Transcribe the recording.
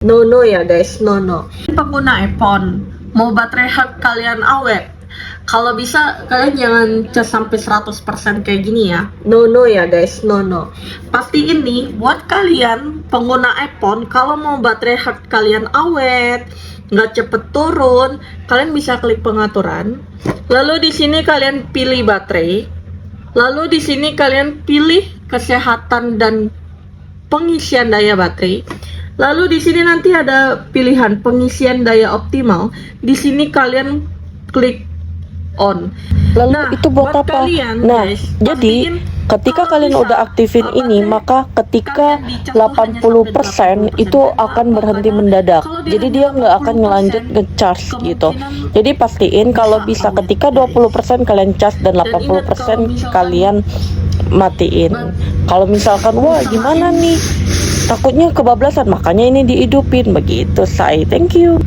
No, no ya guys, no, no. Pengguna iPhone, mau baterai health kalian awet, kalau bisa kalian jangan cas sampai 100% kayak gini ya. No, no ya guys, no, no. Pasti ini buat kalian pengguna iPhone, kalau mau baterai health kalian awet, nggak cepet turun, kalian bisa klik pengaturan. Lalu di sini kalian pilih baterai. Lalu di sini kalian pilih kesehatan dan pengisian daya baterai. Lalu di sini nanti ada pilihan pengisian daya optimal. Di sini kalian klik on. Lalu itu buat apa? Kalian, Nah, guys, jadi pastiin ketika kalau kalian bisa udah aktifin ini, baterai maka ketika kalian dicas tuh hanya sampai 80% itu 80%. akan Kenapa? berhenti Karena mendadak. kalau dia Jadi hanya dia nggak akan 80%, ngelanjut ngecas gitu. kemungkinan Jadi pastiin kalau bisa awet, ketika guys. 20% kalian cas dan Dan ingat, 80% kalau misalkan kalian matiin. Kalau misalkan wah gimana nih, takutnya kebablasan, makanya ini dihidupin begitu. Say thank you.